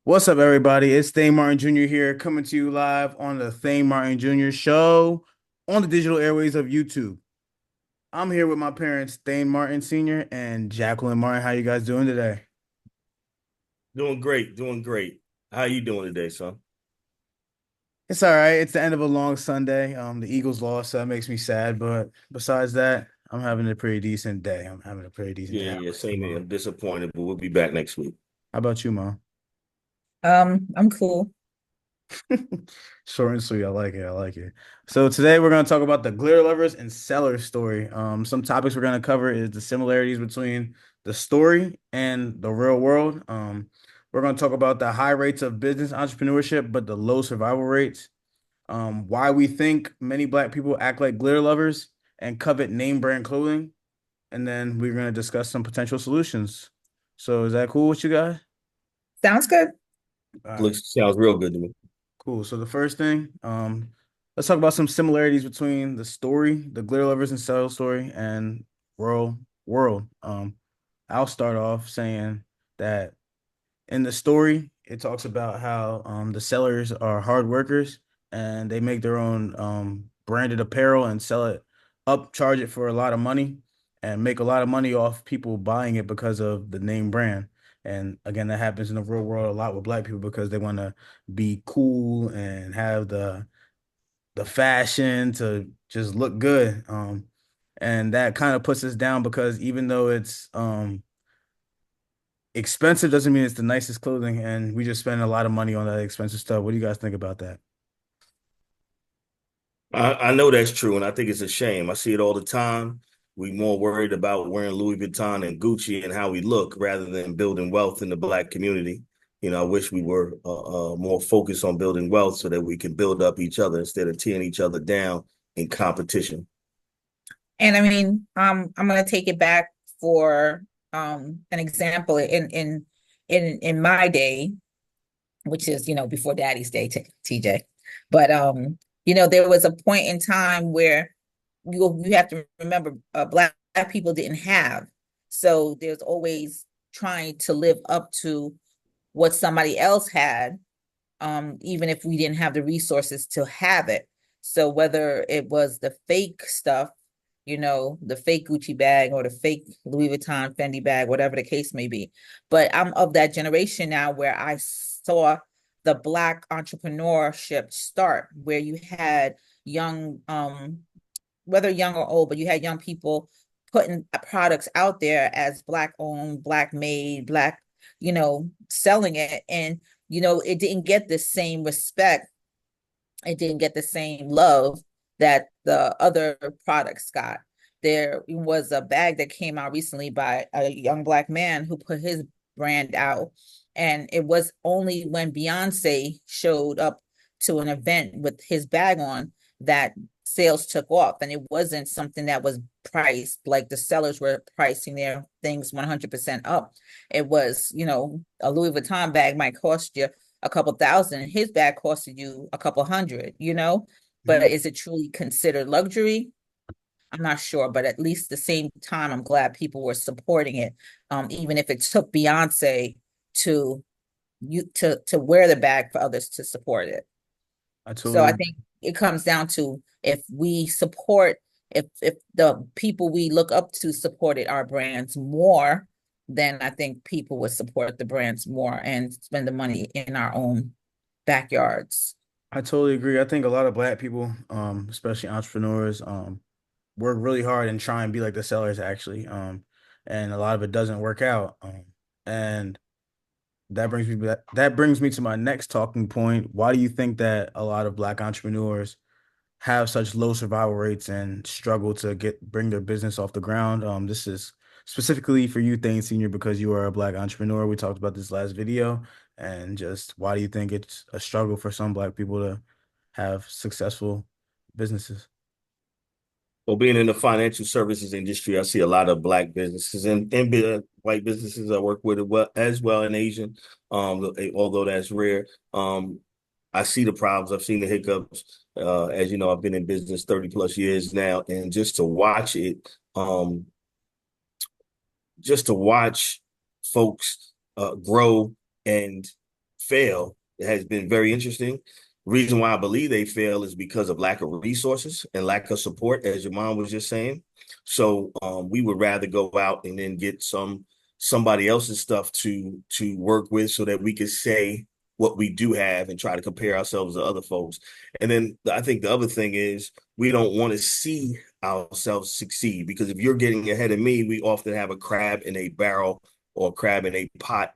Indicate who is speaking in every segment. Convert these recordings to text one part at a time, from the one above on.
Speaker 1: What's up, everybody? It's Thane Martin Jr. here, coming to you live on the Thane Martin Jr. show on the digital airways of YouTube. I'm here with my parents, Thane Martin Sr. and Jacqueline Martin. How you guys doing today?
Speaker 2: Doing great, doing great. How you doing today, son?
Speaker 1: It's all right. It's the end of a long Sunday. The Eagles lost, so that makes me sad. But besides that, I'm having a pretty decent day. I'm having a pretty decent
Speaker 2: Yeah,
Speaker 1: day. How
Speaker 2: yeah,
Speaker 1: about you,
Speaker 2: same here.
Speaker 1: Mom?
Speaker 2: I'm disappointed, but we'll be back next week.
Speaker 1: How about you, Mom?
Speaker 3: I'm cool.
Speaker 1: Short and sweet. I like it. I like it. So today we're going to talk about the glitter lovers and sellers story. Some topics we're going to cover is the similarities between the story and the real world. We're going to talk about the high rates of business entrepreneurship, but the low survival rates. Why we think many Black people act like glitter lovers and covet name brand clothing, and then we're going to discuss some potential solutions. So is that cool with you guys?
Speaker 3: Sounds good.
Speaker 1: All right.
Speaker 2: Sounds real good to me.
Speaker 1: Cool. So the first thing, let's talk about some similarities between the story, the Glitter Lovers and Cell story, and World World. I'll start off saying that in the story, it talks about how the sellers are hard workers and they make their own branded apparel and sell it up, charge it for a lot of money, and make a lot of money off people buying it because of the name brand. And again, that happens in the real world a lot with Black people because they want to be cool and have the fashion to just look good. And that kind of puts us down because even though it's expensive doesn't mean it's the nicest clothing, and we just spend a lot of money on that expensive stuff. What do you guys think about that?
Speaker 2: I know that's true, and I think it's a shame. I see it all the time. We more worried about wearing Louis Vuitton and Gucci and how we look rather than building wealth in the Black community. I wish we were more focused on building wealth so that we can build up each other instead of tearing each other down in competition.
Speaker 3: And I mean, I'm gonna take it back for an example in my day, which is, before Daddy's day, TJ. But there was a point in time where you have to remember, black people didn't have. So there's always trying to live up to what somebody else had, even if we didn't have the resources to have it. So whether it was the fake stuff, the fake Gucci bag or the fake Louis Vuitton Fendi bag, whatever the case may be. But I'm of that generation now where I saw the Black entrepreneurship start, where you had young, whether young or old, but you had young people putting products out there as Black owned, Black made, Black, selling it. And it didn't get the same respect. It didn't get the same love that the other products got. There was a bag that came out recently by a young Black man who put his brand out. And it was only when Beyonce showed up to an event with his bag on that sales took off. And it wasn't something that was priced like the sellers were pricing their things 100% up. It was, a Louis Vuitton bag might cost you a couple thousand. His bag costed you a couple hundred. But
Speaker 1: Mhm.
Speaker 3: is it truly considered luxury? I'm not sure, but at least the same time, I'm glad people were supporting it. Even if it took Beyonce to to wear the bag for others to support it.
Speaker 1: I
Speaker 3: So I
Speaker 1: totally,
Speaker 3: think it comes down to, if we support, if the people we look up to supported our brands more, then I think people would support the brands more and spend the money in our own backyards.
Speaker 1: I totally agree. I think a lot of Black people, especially entrepreneurs, work really hard and try and be like the sellers actually. And a lot of it doesn't work out. And that brings me to my next talking point. Why do you think that a lot of Black entrepreneurs have such low survival rates and struggle to bring their business off the ground? This is specifically for you, Thane Senior, because you are a Black entrepreneur. We talked about this last video, and just why do you think it's a struggle for some Black people to have successful businesses?
Speaker 2: Well, being in the financial services industry, I see a lot of Black businesses and white businesses I work with as well in Asian, although that's rare. I see the problems. I've seen the hiccups. As you know, I've been in business 30 plus years now, and just to watch folks grow and fail has been very interesting. Reason why I believe they fail is because of lack of resources and lack of support, as your mom was just saying. So we would rather go out and then get somebody else's stuff to work with so that we could say what we do have and try to compare ourselves to other folks. And then I think the other thing is we don't want to see ourselves succeed, because if you're getting ahead of me, we often have a crab in a barrel or crab in a pot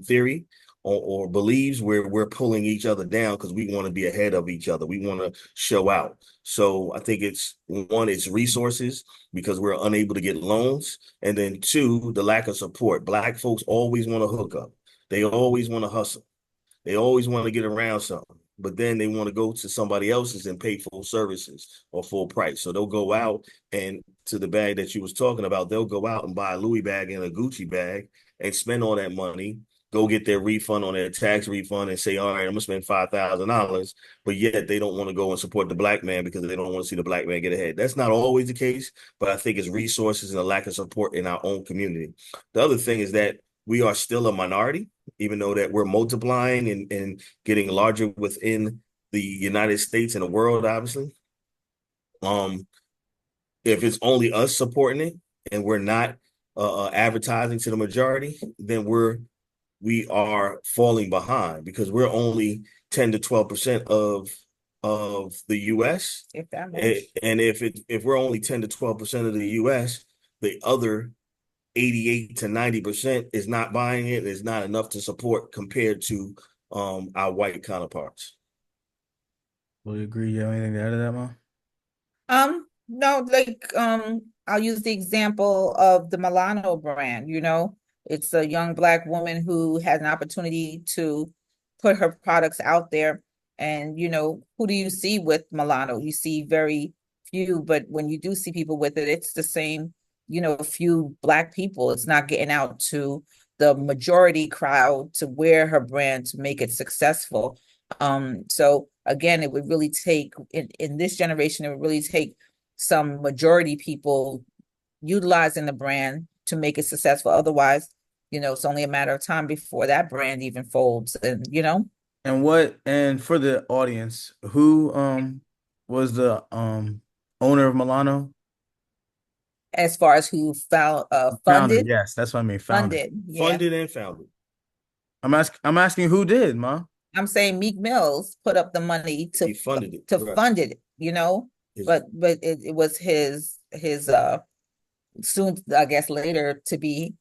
Speaker 2: theory, or believes where we're pulling each other down because we want to be ahead of each other. We want to show out. So I think it's one, it's resources because we're unable to get loans. And then two, the lack of support. Black folks always want to hook up. They always want to hustle. They always want to get around something, but then they want to go to somebody else's and pay full services or full price. So they'll go out and to the bag that you was talking about, they'll go out and buy a Louis bag and a Gucci bag and spend all that money, go get their refund on their tax refund and say, all right, I'm gonna spend $5,000, but yet they don't want to go and support the black man because they don't want to see the black man get ahead. That's not always the case, but I think it's resources and a lack of support in our own community. The other thing is that we are still a minority, even though that we're multiplying and getting larger within the United States and the world, obviously. Um, if it's only us supporting it and we're not advertising to the majority, then we are falling behind because we're only 10 to 12% of the US.
Speaker 3: If that much.
Speaker 2: And if we're only 10 to 12% of the US, the other 88 to 90% is not buying it. It's not enough to support compared to our white counterparts.
Speaker 1: Will you agree? You have anything to add to that, Mom?
Speaker 3: No, like I'll use the example of the Milano brand, It's a young Black woman who has an opportunity to put her products out there. And, who do you see with Milano? You see very few, but when you do see people with it, it's the same, few Black people. It's not getting out to the majority crowd to wear her brand to make it successful. So again, it would really take in this generation, it would really take some majority people utilizing the brand to make it successful. Otherwise, it's only a matter of time before that brand even folds. And
Speaker 1: And for the audience, who was the owner of Milano?
Speaker 3: as far as who
Speaker 1: Founder,
Speaker 3: funded,
Speaker 1: yes, that's what I mean, founder.
Speaker 3: yeah.
Speaker 2: Funded and founded.
Speaker 1: I'm asking who did, Mom?
Speaker 3: I'm saying Meek Mills put up the money
Speaker 2: He funded it.
Speaker 3: to
Speaker 2: Right.
Speaker 3: fund it,
Speaker 2: His,
Speaker 3: but it was his soon, I guess later to be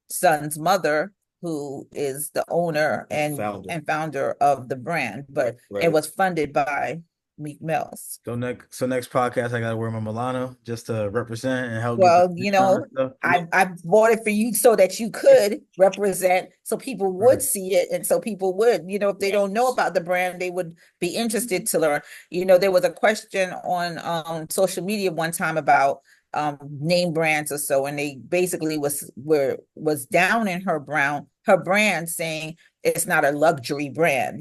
Speaker 3: son's mother, who is the owner and founder of the brand, but
Speaker 2: right.
Speaker 3: it was funded by Meek Mills.
Speaker 1: So next podcast, I gotta wear my Milano just to represent and help get the
Speaker 3: Well,
Speaker 1: stuff.
Speaker 3: I bought it for you so that you could represent, so people would
Speaker 1: Right.
Speaker 3: see it, and so people would, if they don't know about the brand, they would be interested to learn. There was a question on social media one time about name brands or so, and they basically was down in her brand, saying it's not a luxury brand,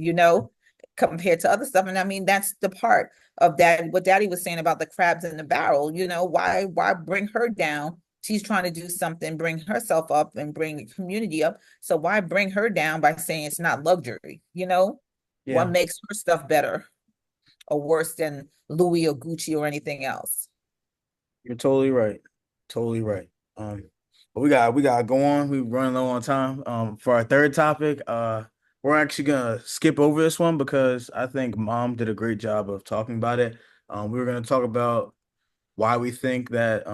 Speaker 3: compared to other stuff. And I mean, that's the part of that, what Daddy was saying about the crabs in the barrel. Why bring her down? She's trying to do something, bring herself up and bring the community up. So why bring her down by saying it's not luxury? What
Speaker 1: Yeah,
Speaker 3: makes her stuff better or worse than Louis or Gucci or anything else?
Speaker 1: you're totally right. Totally right. But we gotta go on. We're running low on time. For our third topic, we're actually gonna skip over this one because I think Mom did a great job of talking about it. We were gonna talk about why we think that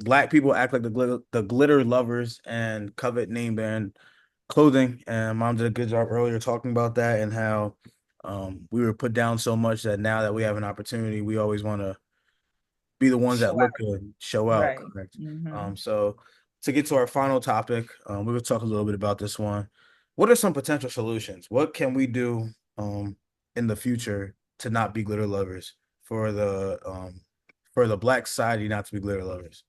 Speaker 1: Black people act like the glitter lovers and covet name brand clothing. And Mom did a good job earlier talking about that and how we were put down so much that now that we have an opportunity, we always want to be the ones that
Speaker 3: Show
Speaker 1: look
Speaker 3: out.
Speaker 1: good, show out,
Speaker 3: Right.
Speaker 1: correct.
Speaker 3: Mm-hmm.
Speaker 1: So to get to our final topic, we're gonna talk a little bit about this one. What are some potential solutions? What can we do in the future to not be glitter lovers for the Black society not to be glitter lovers?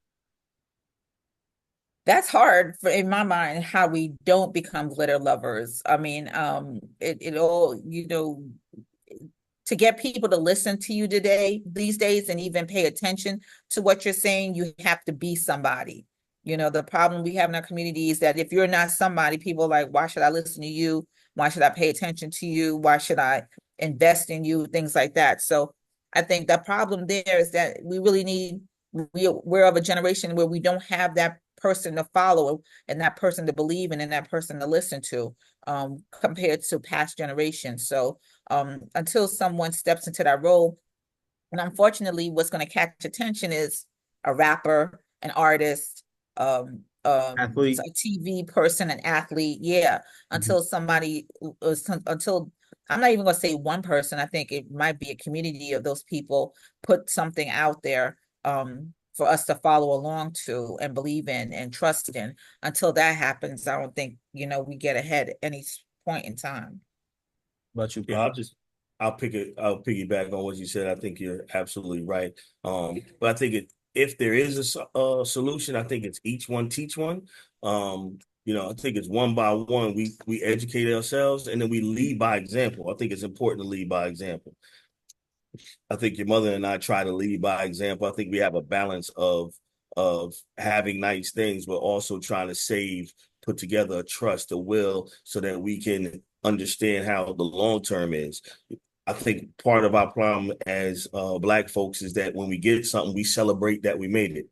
Speaker 3: That's hard in my mind, how we don't become glitter lovers. I mean, it all, to get people to listen to you these days, and even pay attention to what you're saying, you have to be somebody. You know, the problem we have in our community is that if you're not somebody, people are like, why should I listen to you? Why should I pay attention to you? Why should I invest in you? Things like that. So I think the problem there is that we really need, we're of a generation where we don't have that person to follow and that person to believe in and that person to listen to, compared to past generations. So until someone steps into that role, and unfortunately, what's going to catch attention is a rapper, an artist,
Speaker 1: Athlete.
Speaker 3: a TV person, an athlete. Yeah,
Speaker 1: Mhm.
Speaker 3: until somebody, until I'm not even going to say one person. I think it might be a community of those people put something out there for us to follow along to and believe in and trust in. Until that happens, I don't think, we get ahead at any point in time.
Speaker 1: About you,
Speaker 2: Yeah,
Speaker 1: Pop?
Speaker 2: I'll piggyback on what you said. I think you're absolutely right. But I think if there is solution, I think it's each one teach one. I think it's one by one. We educate ourselves and then we lead by example. I think it's important to lead by example. I think your mother and I try to lead by example. I think we have a balance of having nice things, but also trying to save, put together a trust, a will, so that we can understand how the long term is. I think part of our problem as Black folks is that when we get something, we celebrate that we made it.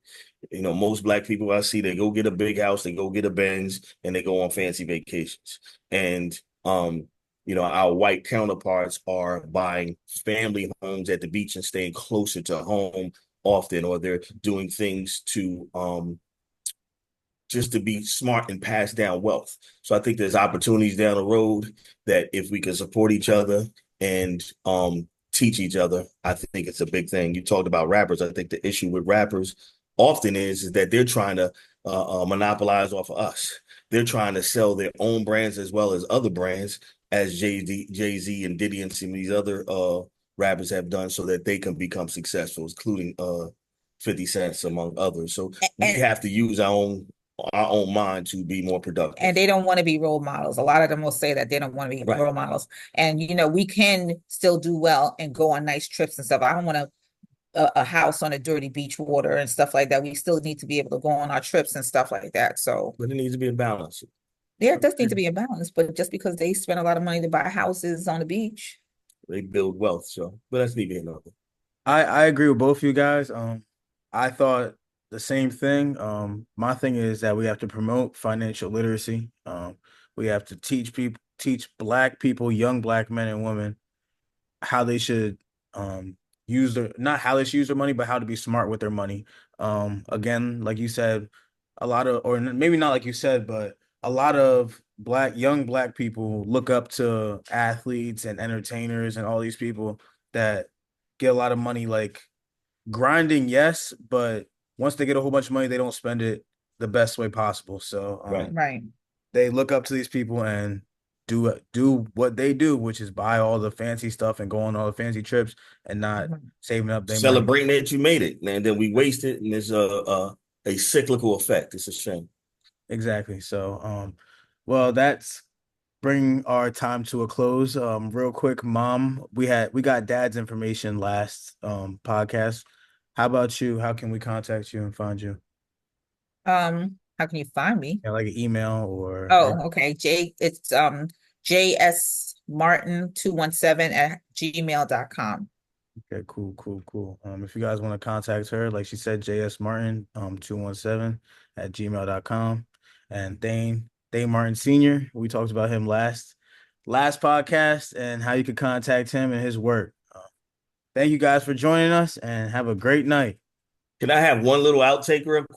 Speaker 2: Most Black people I see, they go get a big house, they go get a Benz, and they go on fancy vacations. And our white counterparts are buying family homes at the beach and staying closer to home often, or they're doing things to just to be smart and pass down wealth. So I think there's opportunities down the road that if we can support each other and teach each other, I think it's a big thing. You talked about rappers. I think the issue with rappers often is that they're trying to monopolize off of us. They're trying to sell their own brands as well as other brands, as Jay-Z and Diddy and some of these other rappers have done, so that they can become successful, including 50 Cent among others. So we
Speaker 3: And
Speaker 2: have to use our own mind to be more productive.
Speaker 3: and they don't want to be role models. A lot of them will say that they don't want to be
Speaker 2: Right.
Speaker 3: role models. And we can still do well and go on nice trips and stuff. I don't want a house on a dirty beach water and stuff like that. We still need to be able to go on our trips and stuff like that. So
Speaker 2: But it needs to be a balance.
Speaker 3: there does need to be a balance, but just because they spend a lot of money to buy houses on the beach.
Speaker 2: They build wealth. So, but that's neither here nor there.
Speaker 1: I agree with both of you guys. I thought the same thing. My thing is that we have to promote financial literacy. We have to teach Black people, young Black men and women, how they should use their not how they should use their money, but how to be smart with their money. Again, like you said, a lot of or maybe not like you said, but a lot of young Black people look up to athletes and entertainers and all these people that get a lot of money, like grinding, yes, but once they get a whole bunch of money, they don't spend it the best way possible. So
Speaker 2: Right.
Speaker 3: Right.
Speaker 1: they look up to these people and do what they do, which is buy all the fancy stuff and go on all the fancy trips and not saving up their money.
Speaker 2: Celebrating that you made it, and then we waste it, and there's a cyclical effect. It's a shame.
Speaker 1: Exactly. So, well, that's bring our time to a close. Real quick, Mom, we got Dad's information last podcast. How about you? How can we contact you and find you?
Speaker 3: How can you find me?
Speaker 1: Yeah, like an email or
Speaker 3: Oh, okay. It's JS Martin 217 at gmail.com.
Speaker 1: okay, cool, cool, cool. If you guys want to contact her, like she said, JS Martin, 217 at gmail.com. And Thane Martin Sr. We talked about him last podcast and how you could contact him and his work. Thank you guys for joining us and have a great night.
Speaker 2: Can I have one little outtake real